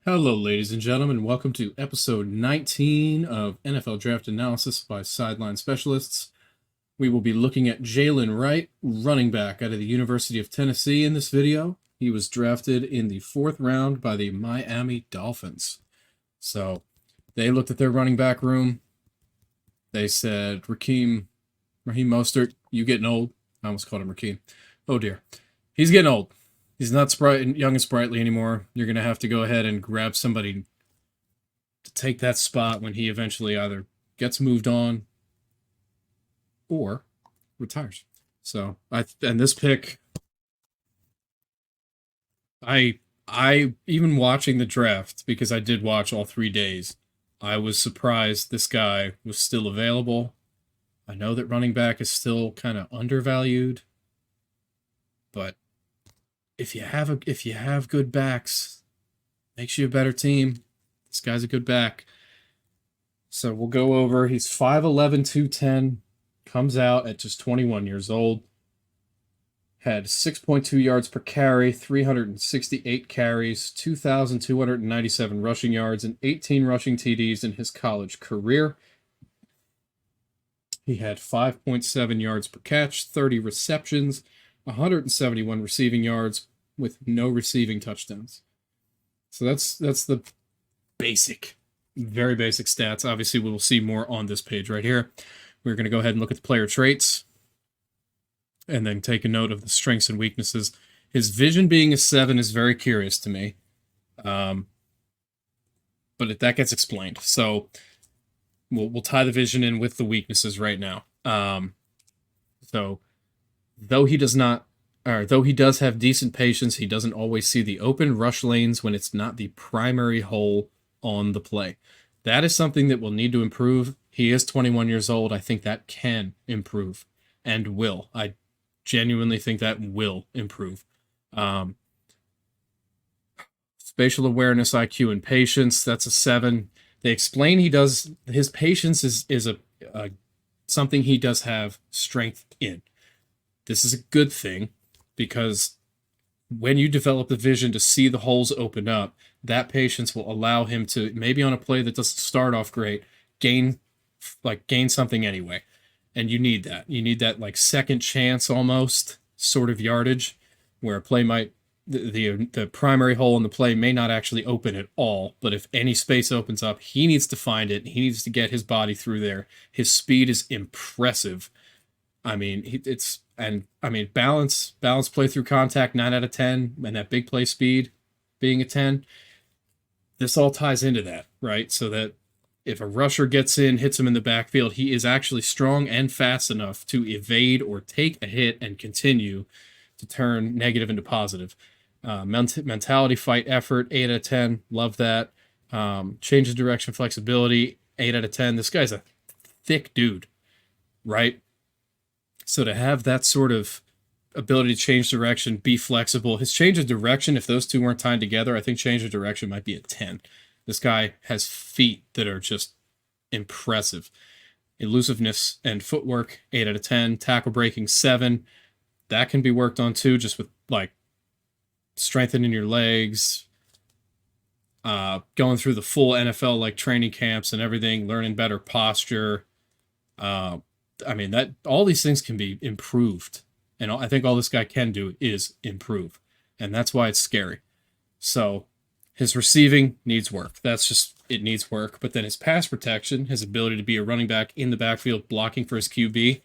Hello, ladies and gentlemen. Welcome to episode 19 of NFL Draft Analysis by Sideline Specialists. We will be looking at Jaylen Wright, running back out of the University of Tennessee in this video. He was drafted in the 4th round by the Miami Dolphins. So they looked at their running back room. They said, Raheem Mostert, you getting old. I almost called him Raheem. Oh dear. He's getting old. He's not young and sprightly anymore. You're going to have to go ahead and grab somebody to take that spot when he eventually either gets moved on or retires. So, and this pick, I even watching the draft, because I did watch all 3 days, I was surprised this guy was still available. I know that running back is still kind of undervalued, but if you have good backs, makes you a better team. This guy's a good back. So we'll go over. He's 5'11", 210, comes out at just 21 years old. Had 6.2 yards per carry, 368 carries, 2,297 rushing yards, and 18 rushing TDs in his college career. He had 5.7 yards per catch, 30 receptions, 171 receiving yards with no receiving touchdowns. So that's the basic, very basic stats. Obviously, we will see more on this page right here. We're going to go ahead and look at the player traits and then take a note of the strengths and weaknesses. His vision being a 7 is very curious to me, but that gets explained. So we'll tie the vision in with the weaknesses right now. So though he does have decent patience, he doesn't always see the open rush lanes when it's not the primary hole on the play. That is something that will need to improve. He is 21 years old. I think that can improve and will. I genuinely think that will improve. Spatial awareness, IQ, and patience, that's a 7. They explain his patience is a something he does have strength in. This is a good thing because when you develop the vision to see the holes open up, that patience will allow him to, maybe on a play that doesn't start off great, gain something anyway. And you need that. You need that like second chance almost sort of yardage where a play might, the primary hole in the play may not actually open at all, but if any space opens up, he needs to find it. He needs to get his body through there. His speed is impressive. I mean, balance play through contact, 9 out of 10, and that big play speed being a 10. This all ties into that, right? So that if a rusher gets in, hits him in the backfield, he is actually strong and fast enough to evade or take a hit and continue to turn negative into positive. Mentality, fight, effort, 8 out of 10. Love that. Change of direction, flexibility, 8 out of 10. This guy's a thick dude, right? So to have that sort of ability to change direction, be flexible, his change of direction, if those two weren't tied together, I think change of direction might be a 10. This guy has feet that are just impressive. Elusiveness and footwork, 8 out of 10. Tackle breaking, 7. That can be worked on too, just with like strengthening your legs, going through the full NFL like training camps and everything, learning better posture. That all these things can be improved, and I think all this guy can do is improve, and that's why it's scary. So his receiving needs work. It needs work. But then his pass protection, his ability to be a running back in the backfield, blocking for his QB,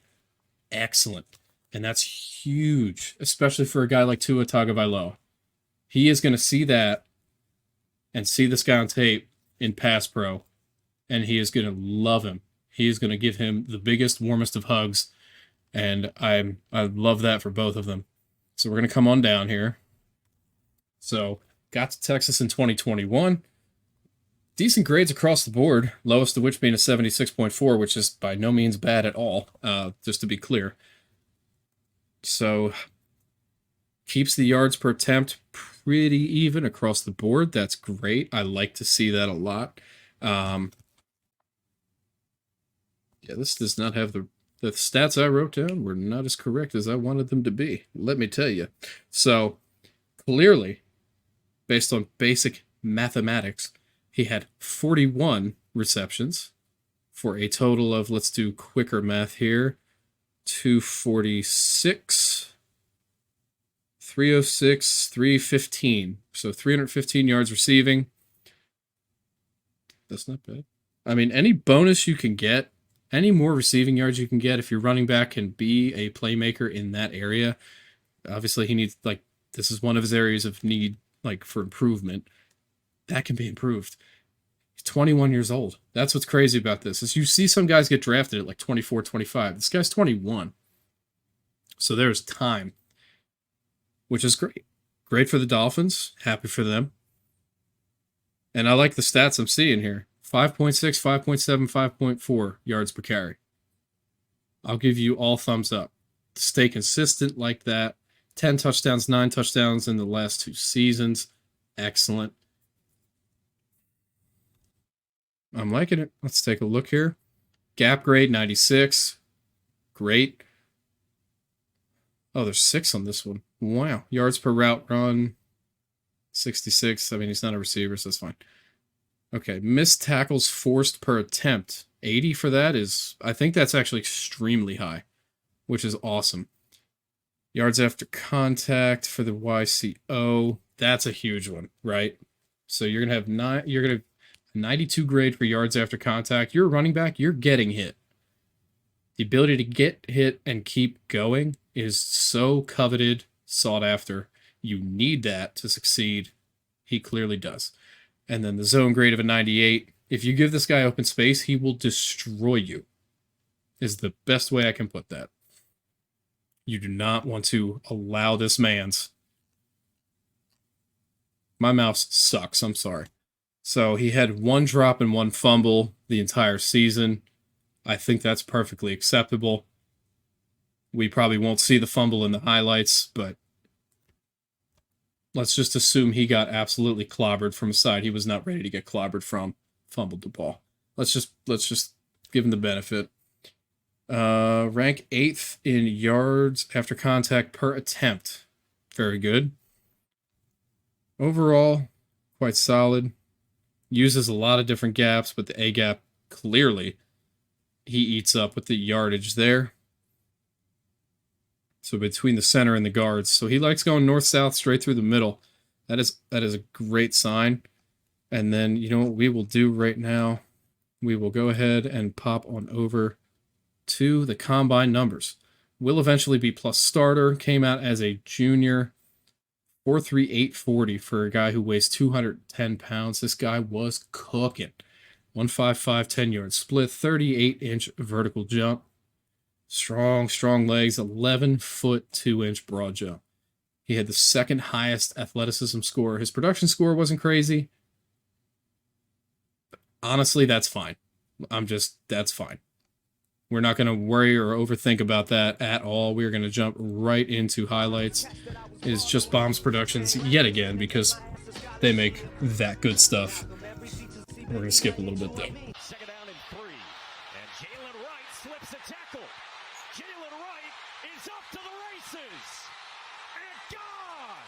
excellent. And that's huge, especially for a guy like Tua Tagovailoa. He is going to see that and see this guy on tape in pass pro, and he is going to love him. He is going to give him the biggest, warmest of hugs, and I love that for both of them. So we're going to come on down here. So got to Texas in 2021. Decent grades across the board, lowest of which being a 76.4, which is by no means bad at all, just to be clear. So keeps the yards per attempt pretty even across the board. That's great. I like to see that a lot. Yeah, this does not have the stats I wrote down were not as correct as I wanted them to be. Let me tell you. So clearly, based on basic mathematics, he had 41 receptions for a total of, let's do quicker math here, 246, 306, 315. So 315 yards receiving. That's not bad. I mean, any bonus you can get, any more receiving yards you can get, if your running back can be a playmaker in that area, obviously he needs, like, this is one of his areas of need, like, for improvement. That can be improved. He's 21 years old. That's what's crazy about this, is you see some guys get drafted at like 24, 25. This guy's 21. So there's time, which is great. Great for the Dolphins. Happy for them. And I like the stats I'm seeing here. 5.6, 5.7, 5.4 yards per carry. I'll give you all thumbs up. Stay consistent like that. 10 touchdowns, 9 touchdowns in the last 2 seasons. Excellent. I'm liking it. Let's take a look here. Gap grade, 96. Great. Oh, there's 6 on this one. Wow. Yards per route run, 66. I mean, he's not a receiver, so that's fine. Okay, missed tackles forced per attempt. 80 for that is, I think that's actually extremely high, which is awesome. Yards after contact for the YCO, that's a huge one, right? So you're gonna have 92 grade for yards after contact. You're a running back, you're getting hit. The ability to get hit and keep going is so coveted, sought after. You need that to succeed. He clearly does. And then the zone grade of a 98. If you give this guy open space, he will destroy you, is the best way I can put that. You do not want to allow this man's... My mouse sucks, I'm sorry. So he had 1 drop and 1 fumble the entire season. I think that's perfectly acceptable. We probably won't see the fumble in the highlights, but let's just assume he got absolutely clobbered from a side he was not ready to get clobbered from. Fumbled the ball. Let's just give him the benefit. Rank 8th in yards after contact per attempt. Very good. Overall, quite solid. Uses a lot of different gaps, but the A gap, clearly, he eats up with the yardage there. So between the center and the guards. So he likes going north-south straight through the middle. That is a great sign. And then, you know what we will do right now? We will go ahead and pop on over to the combine numbers. Will eventually be plus starter. Came out as a junior. 4.3840 for a guy who weighs 210 pounds. This guy was cooking. 155, 10-yard split, 38-inch vertical jump. Strong legs, 11-foot, 2-inch broad jump. He had the second highest athleticism score. His production score wasn't crazy. But honestly, that's fine. That's fine. We're not going to worry or overthink about that at all. We're going to jump right into highlights. Is just Bombs Productions yet again, because they make that good stuff. We're going to skip a little bit, though. Second down and 3. And Jaylen Wright slips a tackle. Jaylen Wright is up to the races. And gone!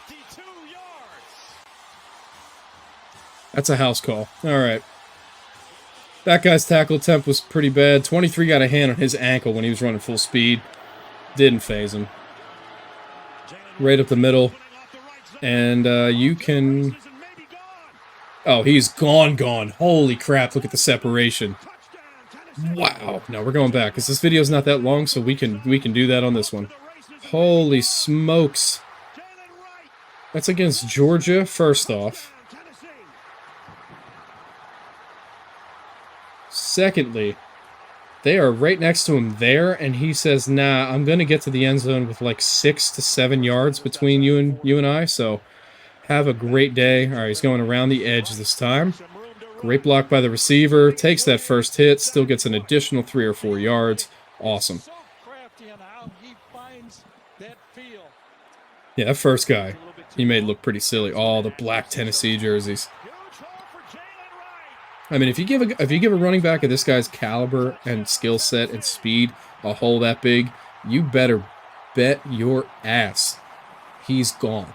52 yards. That's a house call. All right. That guy's tackle attempt was pretty bad. 23 got a hand on his ankle when he was running full speed. Didn't phase him. Right up the middle. And you can... Oh, he's gone. Holy crap, look at the separation. Wow. No, we're going back, because this video's not that long, so we can do that on this one. Holy smokes. That's against Georgia, first off. Secondly, they are right next to him there, and he says, nah, I'm going to get to the end zone with like 6 to 7 yards between you and I, so have a great day. All right, he's going around the edge this time. Great block by the receiver. Takes that first hit, still gets an additional 3 or 4 yards. Awesome. Yeah, that first guy, he made look pretty silly. All the black Tennessee jerseys. I mean, if you give a running back of this guy's caliber and skill set and speed a hole that big, you better bet your ass he's gone.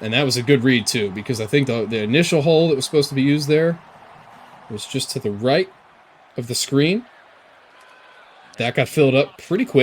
And that was a good read, too, because I think the initial hole that was supposed to be used there was just to the right of the screen. That got filled up pretty quick.